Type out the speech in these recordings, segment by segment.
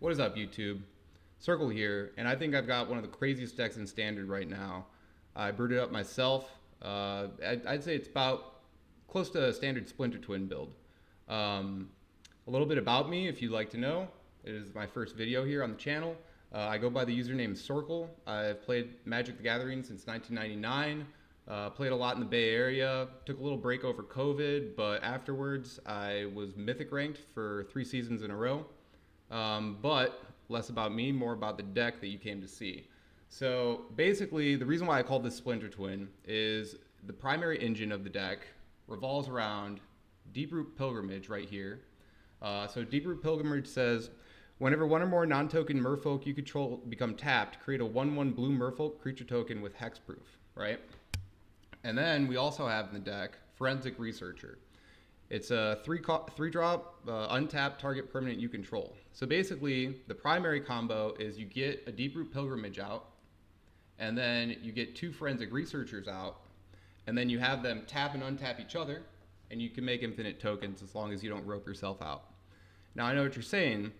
What is up, YouTube? Sorkul here, and I think I've got one of the craziest decks in Standard right now. I brewed it up myself. I'd say it's about close to a standard Splinter Twin build. A little bit about me, if you'd like to know. It is my first video here on the channel. I go by the username Sorkul. I've played Magic the Gathering since 1999. Played a lot in the Bay Area. Took a little break over COVID, but afterwards I was Mythic ranked for 3 seasons in a row. But less about me, more about the deck that you came to see. So basically, the reason why I called this Splinter Twin is the primary engine of the deck revolves around Deep-Root Pilgrimage right here. So Deep-Root Pilgrimage says, whenever one or more non-token merfolk you control become tapped, create a 1/1 blue merfolk creature token with hexproof, right? And then we also have in the deck Forensic Researcher. It's a 3-drop untapped target permanent you control. So basically, the primary combo is you get a Deep-Root Pilgrimage out, and then you get 2 Forensic Researchers out, and then you have them tap and untap each other, and you can make infinite tokens as long as you don't rope yourself out. Now, I know what you're saying.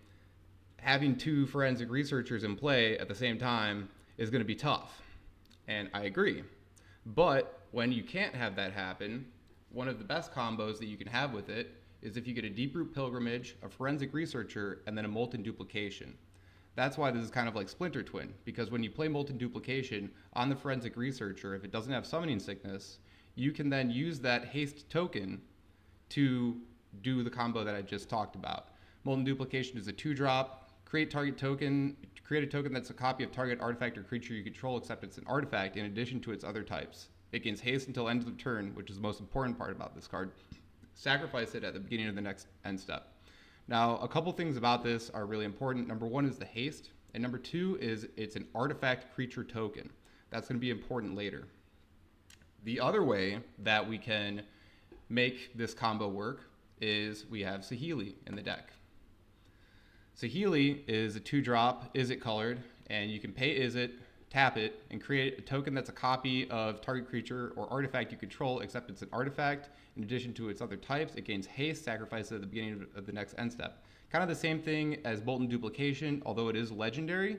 Having 2 Forensic Researchers in play at the same time is going to be tough, and I agree. But when you can't have that happen, one of the best combos that you can have with it is if you get a Deep-Root Pilgrimage, a Forensic Researcher, and then a Molten Duplication. That's why this is kind of like Splinter Twin, because when you play Molten Duplication on the Forensic Researcher, if it doesn't have Summoning Sickness, you can then use that haste token to do the combo that I just talked about. Molten Duplication is a 2-drop, create a token that's a copy of target artifact or creature you control except it's an artifact in addition to its other types. It gains haste until end of the turn, which is the most important part about this card. Sacrifice it at the beginning of the next end step. Now, a couple things about this are really important. Number 1 is the haste, and number 2 is it's an artifact creature token. That's going to be important later. The other way that we can make this combo work is we have Saheeli in the deck. Saheeli is a 2-drop, Izzet colored, and you can pay Izzet, tap it, and create a token that's a copy of target creature or artifact you control, except it's an artifact. In addition to its other types, it gains haste, sacrifice it at the beginning of the next end step. Kind of the same thing as Molten Duplication, although it is legendary.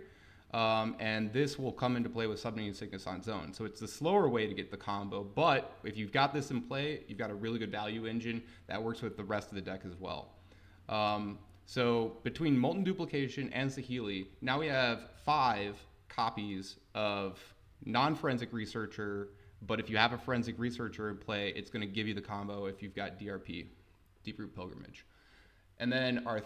And this will come into play with Summoning Sickness on Zone. So it's the slower way to get the combo, but if you've got this in play, you've got a really good value engine that works with the rest of the deck as well. So between Molten Duplication and Saheeli, now we have 5 copies of non-Forensic Researcher, but if you have a Forensic Researcher in play, it's going to give you the combo if you've got DRP, Deep-Root Pilgrimage. And then our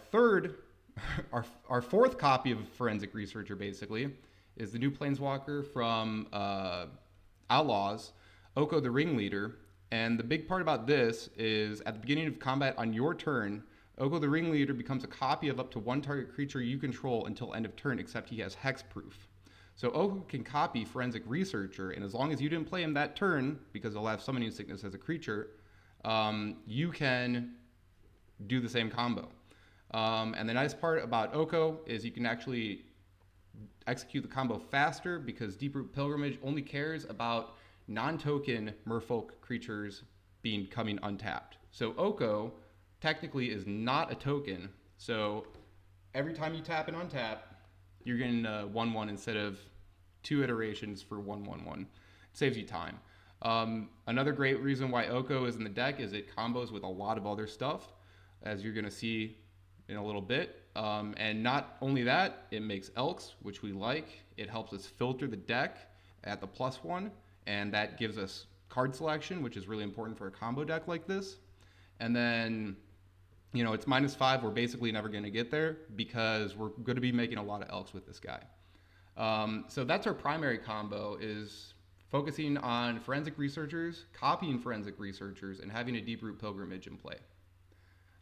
fourth copy of Forensic Researcher, basically, is the new Planeswalker from Outlaws, Oko the Ringleader. And the big part about this is at the beginning of combat on your turn, Oko the Ringleader becomes a copy of up to 1 target creature you control until end of turn, except he has hexproof. So Oko can copy Forensic Researcher, and as long as you didn't play him that turn, because he'll have Summoning Sickness as a creature, you can do the same combo. And the nice part about Oko is you can actually execute the combo faster because Deep-Root Pilgrimage only cares about non-token merfolk creatures coming untapped. So Oko technically is not a token, so every time you tap and untap, you're getting 1/1 instead of 2 iterations for 1/1/1. It saves you time. Another great reason why Oko is in the deck is it combos with a lot of other stuff, as you're going to see in a little bit. And not only that, it makes Elks, which we like. It helps us filter the deck at the +1, and that gives us card selection, which is really important for a combo deck like this. And then, you know, it's -5. We're basically never going to get there because we're going to be making a lot of Elks with this guy. So that's our primary combo, is focusing on Forensic Researchers, copying Forensic Researchers, and having a Deep-Root Pilgrimage in play.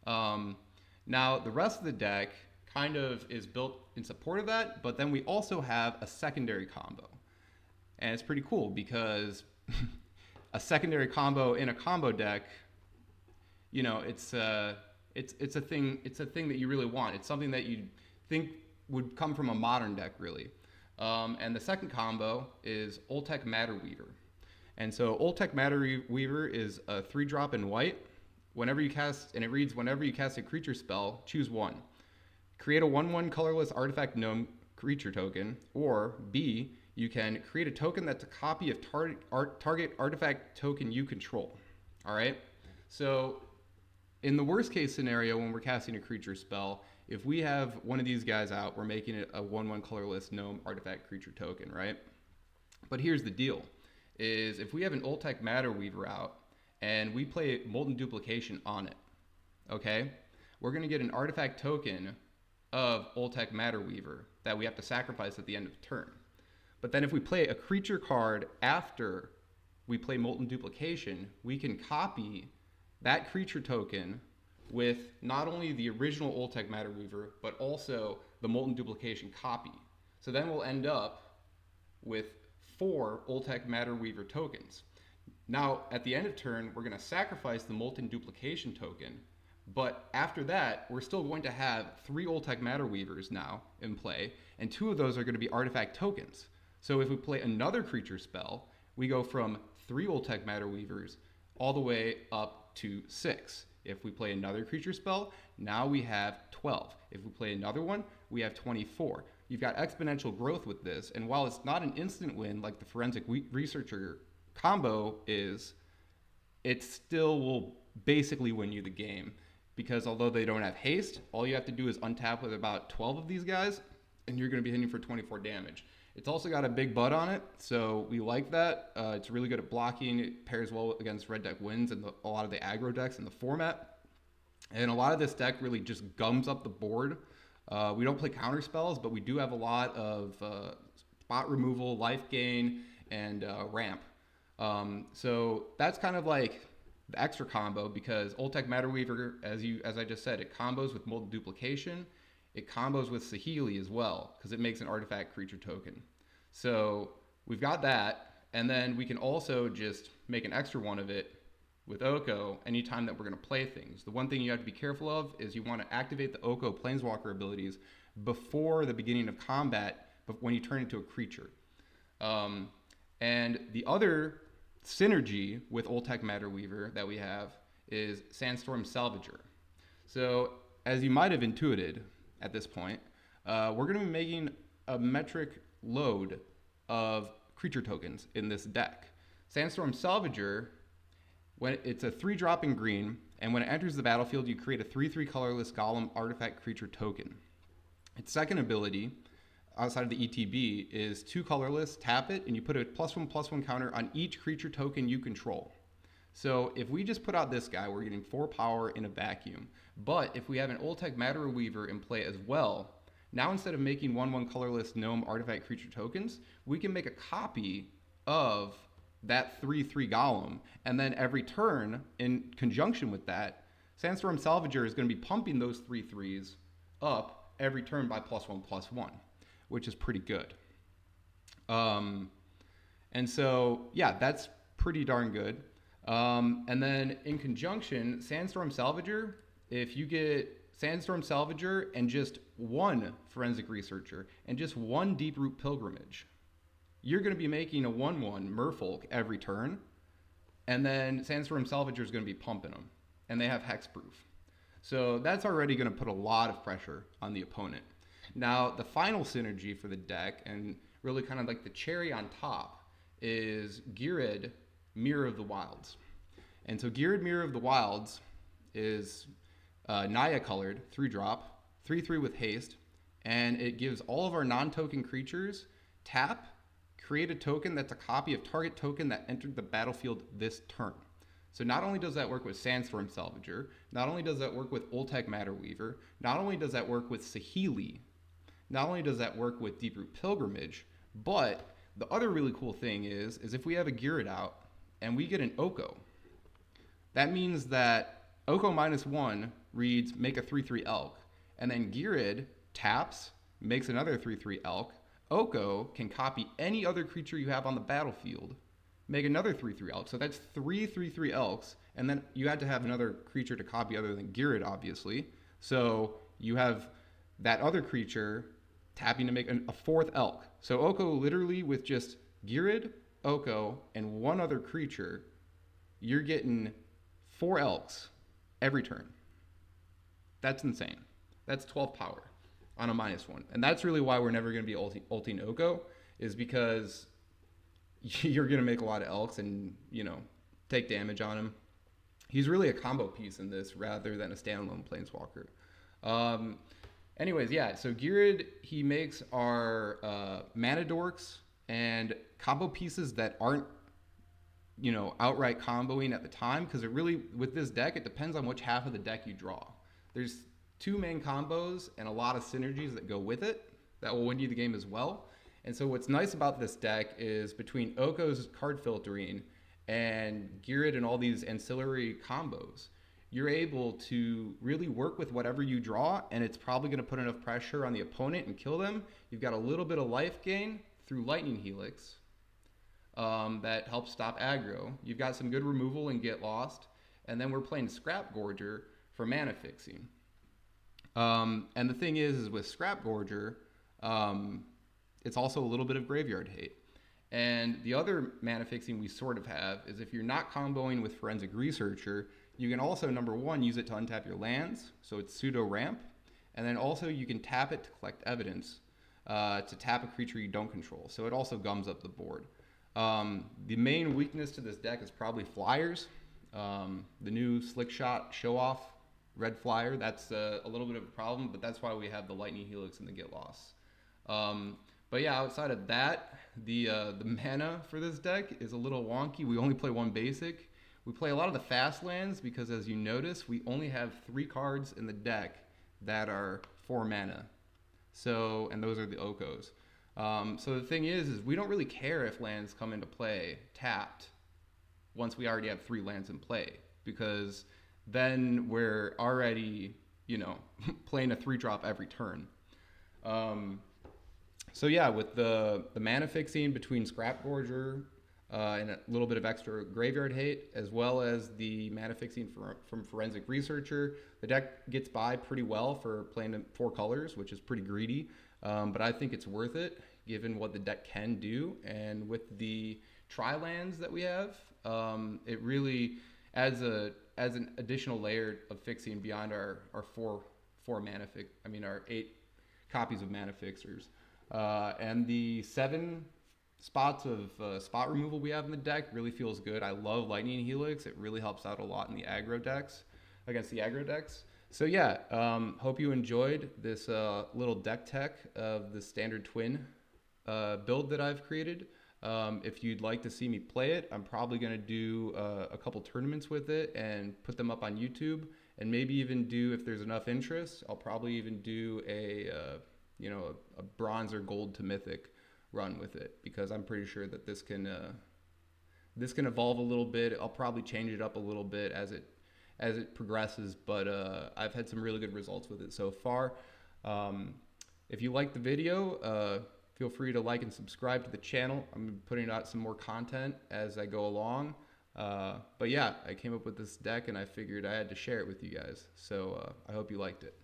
Now, the rest of the deck kind of is built in support of that, but then we also have a secondary combo. And it's pretty cool because a secondary combo in a combo deck, you know, it's a thing that you really want. It's something that you think would come from a modern deck, really. And the second combo is Oltek Matter Weaver. And so Oltek Matter Weaver is a 3-drop in white. Whenever you cast, and it reads, whenever you cast a creature spell, choose 1. create a 1/1 colorless artifact gnome creature token, or B, you can create a token that's a copy of target artifact token you control. All right? So in the worst case scenario, when we're casting a creature spell, if we have one of these guys out, we're making it a 1/1 colorless gnome artifact creature token, right? But here's the deal, is if we have an Ultech Matter Weaver out and we play Molten Duplication on it, okay? We're gonna get an artifact token of Ultech Matter Weaver that we have to sacrifice at the end of the turn. But then if we play a creature card after we play Molten Duplication, we can copy that creature token with not only the original Ultech Matter Weaver, but also the Molten Duplication copy. So then we'll end up with 4 Ultech Matter Weaver tokens. Now, at the end of turn, we're going to sacrifice the Molten Duplication token, but after that, we're still going to have 3 Ultech Matter Weavers now in play, and 2 of those are going to be artifact tokens. So if we play another creature spell, we go from 3 Ultech Matter Weavers all the way up to 6. If we play another creature spell, now we have 12. If we play another one, we have 24. You've got exponential growth with this, and while it's not an instant win like the Forensic Researcher combo is, it still will basically win you the game, because although they don't have haste, all you have to do is untap with about 12 of these guys, and you're going to be hitting for 24 damage. It's also got a big butt on it, so we like that. It's really good at blocking. It pairs well against red deck wins and a lot of the aggro decks in the format. And a lot of this deck really just gums up the board. We don't play counter spells, but we do have a lot of spot removal, life gain, and ramp. So that's kind of like the extra combo, because Ultech Matter Weaver, as I just said, it combos with Molten Duplication. It combos with Saheeli as well, because it makes an artifact creature token. So we've got that, and then we can also just make an extra one of it with Oko anytime that we're going to play things. The one thing you have to be careful of is you want to activate the Oko Planeswalker abilities before the beginning of combat, but when you turn into a creature. And the other synergy with Ultech Matter Weaver that we have is Sandstorm Salvager. So as you might have intuited, at this point, we're going to be making a metric load of creature tokens in this deck. Sandstorm Salvager, when it's a 3-drop in green, and when it enters the battlefield, you create a 3/3 colorless golem artifact creature token. Its second ability, outside of the ETB, is 2 colorless, tap it, and you put a +1/+1 counter on each creature token you control. So if we just put out this guy, we're getting 4 power in a vacuum. But if we have an Ultech Matter Weaver in play as well, now instead of making 1/1 colorless gnome artifact creature tokens, we can make a copy of that 3/3 golem, and then every turn, in conjunction with that, Sandstorm Salvager is going to be pumping those 3/3s up every turn by +1/+1, which is pretty good. And so, yeah, that's pretty darn good. And then in conjunction, Sandstorm Salvager, if you get Sandstorm Salvager and just 1 Forensic Researcher and just 1 Deep-Root Pilgrimage, you're going to be making a 1/1 Merfolk every turn, and then Sandstorm Salvager is going to be pumping them, and they have Hexproof. So that's already going to put a lot of pressure on the opponent. Now, the final synergy for the deck, and really kind of like the cherry on top, is Geared Mirror of the Wilds. And so Geared Mirror of the Wilds is Naya colored, 3-drop, 3/3 with haste, and it gives all of our non-token creatures tap, create a token that's a copy of target token that entered the battlefield this turn. So not only does that work with Sandstorm Salvager, not only does that work with Ultech Matter Weaver, not only does that work with Saheeli, not only does that work with Deep-Root Pilgrimage, but the other really cool thing is if we have a Geared out and we get an Oko, that means that Oko -1 reads make a 3/3 elk, and then Geared taps, makes another 3/3 elk. Oko can copy any other creature you have on the battlefield, make another 3/3 elk. So that's 3 3/3 elks, and then you had to have another creature to copy other than Geared, obviously. So you have that other creature tapping to make a 4th elk. So Oko literally with just Geared, Oko, and 1 other creature, you're getting 4 elks every turn. That's insane. That's 12 power. on a -1. And that's really why we're never going to be ulting Oko, is because you're going to make a lot of elks and, take damage on him. He's really a combo piece in this rather than a standalone planeswalker. Anyways, yeah, so Girid, he makes our mana dorks and combo pieces that aren't, outright comboing at the time, because it really, with this deck, it depends on which half of the deck you draw. There's 2 main combos and a lot of synergies that go with it that will win you the game as well. And so what's nice about this deck is between Oko's card filtering and Girid and all these ancillary combos, you're able to really work with whatever you draw, and it's probably going to put enough pressure on the opponent and kill them. You've got a little bit of life gain through Lightning Helix that helps stop aggro. You've got some good removal and Get Lost, and then we're playing Scrap Gorger for mana fixing. And the thing is with Scrap Gorger, it's also a little bit of graveyard hate. And the other mana fixing we sort of have is if you're not comboing with Forensic Researcher, you can also, number 1, use it to untap your lands, so it's pseudo ramp, and then also you can tap it to collect evidence, to tap a creature you don't control, so it also gums up the board. The main weakness to this deck is probably flyers. The new Slick Shot Show Off red flyer, that's a little bit of a problem, but that's why we have the Lightning Helix and the Get Lost. But yeah, outside of that, the mana for this deck is a little wonky. We only play 1 basic. We play a lot of the fast lands because, as you notice, we only have 3 cards in the deck that are 4 mana. So, and those are the Okos. So the thing is we don't really care if lands come into play tapped once we already have 3 lands in play, because then we're already, playing a 3-drop every turn. So yeah, with the mana fixing between Scrap Gorger and a little bit of extra graveyard hate, as well as the mana fixing from Forensic Researcher, the deck gets by pretty well for playing 4 colors, which is pretty greedy. But I think it's worth it given what the deck can do. And with the tri-lands that we have, it really adds an additional layer of fixing beyond our 4 mana our 8 copies of mana fixers. And the 7 spots of spot removal we have in the deck really feels good. I love Lightning Helix. It really helps out a lot in the aggro decks, against the aggro decks. So yeah, hope you enjoyed this little deck tech of the standard twin build that I've created. If you'd like to see me play it, I'm probably going to do a couple tournaments with it and put them up on YouTube, and maybe even do, if there's enough interest, I'll probably even do a bronze or gold to mythic run with it, because I'm pretty sure that this can evolve a little bit. I'll probably change it up a little bit as it progresses, but I've had some really good results with it so far. If you like the video, feel free to like and subscribe to the channel. I'm putting out some more content as I go along. But yeah, I came up with this deck and I figured I had to share it with you guys. So I hope you liked it.